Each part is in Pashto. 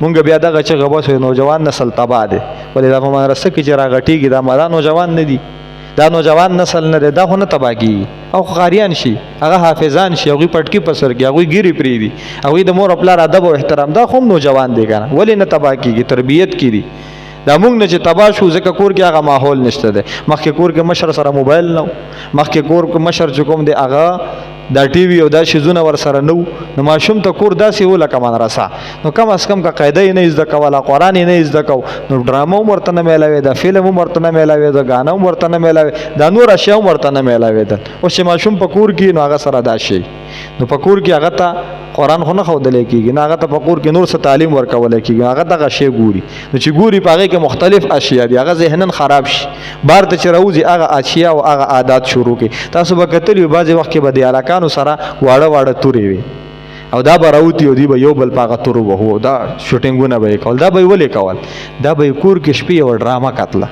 مونږ بیا دغه چې غوښ نوجوان نسل تباه دی ولې دا په مدرسه کې چې راغټېږي دا نوجوان نه دي دا نوجوان نسل نه دی دا خو نه تباه کېږي او قاریان شي هغه حافظان شي هغوی پټکي په سر کې هغوی ګیرې پرېږدي هغوی د مور او پلار ادب او احترام دا خو هم نوجوان دی که نه ولې نه تباه کېږي تربیت کې دي دا موږ نه چې تباه شو ځکه کور کې هغه ماحول نشته دی مخکې کور کې مشر سره موبایل نه و مخکې کور کې مشر چې کوم دی هغه دا ټي وي او دا شیزونه ورسره نه نو ماشوم ته کور داسې و لکه مدرسه نو کم از کم که قاعده یې نه زده کوله قرآن یې نه زده کو نو ډرامه هم ورته نه میلاوېده فلم هم ورته نه میلاوېده ګانه هم ورته نه میلاوېده دا نور اشیا هم ورته نه میلاوېدل اوس چې ماشوم په کور کې نو هغه سره دا شي نو په کور کې هغه ته قرآن خو نه ښودلی کېږي نه هغه ته په کور کې نور څه تعلیم ورکولی کېږي هغه دغه شی ګوري نو چې ګوري په هغې کې مختلف اشیا دي هغه ذهنن خراب شي بار ته چې راوځي هغه اشیا او هغه عادات شروع کړي تاسو به کتلي وي بعضې وخت کې به د هلکانو سره واړه واړه تورې وي او دا به راوتي او دوی به یو بل په هغه تورو وهو دا شوټینګونه به یې کول دا به یې ولې کول دا به یې کور کې شپې یوه ډرامه کتله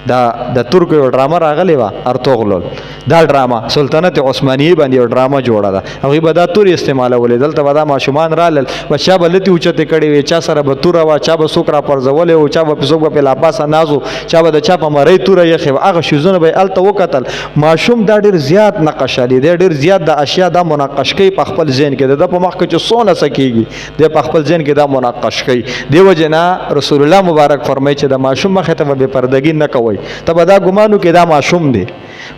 دا د ترکو یو ډرامه راغلی وه ارطغرل دا ډرامه سلطنت عثمانیې باندې یو ډرامه جوړه ده هغوی به دا تورې استعمالولې دلته به دا ماشومان رالل به چا به لتې اوچتې کړې وې چا سره به توره وه چا به څوک راپرځولی و چا به څوک به پې لاپاسه ناز و چا به د چا په مرۍ توره یخې وه هغه شیزونه به یې هلته وکتل ماشوم دا ډېر زیات نقش علي دی ډېر زیات د اشیا دا منقش کوي په خپل ذهن کې د ده په مخ کې چې څونه څه کېږي دی په خپل ذهن کې دا منقش کوي دې وجې نه رسول الله مبارک فرمایي چې د ماشوم مخې ته به بې پردګي نه کوئ ته به دا ګمانو کې دا ماشوم دی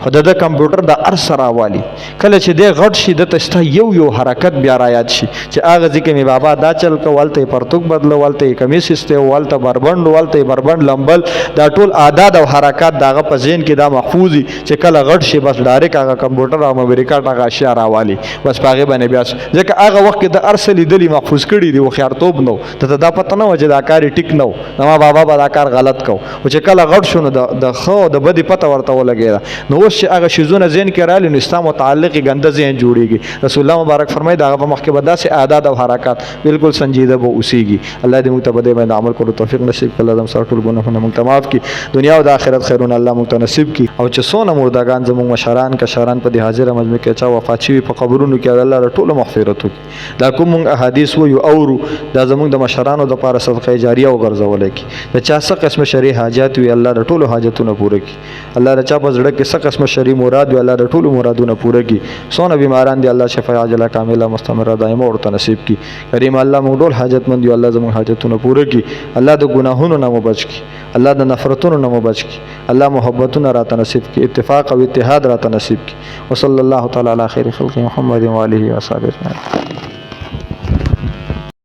خو د کمپیوټر د هر څه راوالي کله چې دی غټ شي دته ستا یو حرکت بیا رایاد شي چې هغه ځای کې مې بابا دا چل کو هلته یې پرتوک بدله هلته یې کمیس ایستی و هلته بربنډ و هلته یې بربنډ لمبل دا ټول عادات او حرکات د هغه په ذهن کې دا محفوظ وي چې کله غټ شي بس ډایرک هغه کمپیوټر او مبریکاټ هغه اشیا راوالي بس په هغې باندې بیا ځکه هغه وخت کې د هر څه لیدلي محفوظ کړي دي هوښیارتوب نه و ته دا پته نه وه چې دا کار یې ټیک نه و زما بابا به دا کار غلط کو او چې کله غټ شو نو د ښه او د بدې پته ورته ولګېده نو اوس چې هغه شیزونه ذهن کې راغلي نو ستا متعلق یې ګنده ذهن جوړېږي رسول الله مبارک فرمایي د هغه په مخ کې به داسې عادات او حرکات بالکل سنجیده به اوسېږي الله دې موږ ته په دې باندې عمل کولو توفیق نصیب کړي الله زموږ سره ټول ګناهونه موږ ته معاف کړي دنیا او د آخرت خیرونه الله موږ ته نصیب کړي او چې څونه مردګان زموږ مشران کشران په دې حاضره مجمع کې چا وفات شوي په قبرونو کې الله د ټولو مغفرت وکړي دا کوم موږ احادیث وایو اورو دا زموږ د مشرانو دپاره صدقه جاریه وګرځولی کړي د چا څه قسمه شرعي حاجات وي الله د ټولو حاجتونه پوره کړي الله د چا په زړه کې څه قسمه شرعي مراد وي الله د ټولو مرادونه پوره کړي څونه بیماران دي الله شفا عاجله کامله مستمره دایمه ورته نصیب کړي کریم الله موږ ټول حاجتمند یو الله زموږ حاجتونه پوره کړي الله د ګناهونو نه مو بچ کړي الله د نفرتونو نه مو بچ کړي الله محبتونه راته نصیب کړي اتفاق او اتحاد راته نصیب کړي وصلی الله تعالی علی خیر خلق محمد و آله و صحبه اجمعین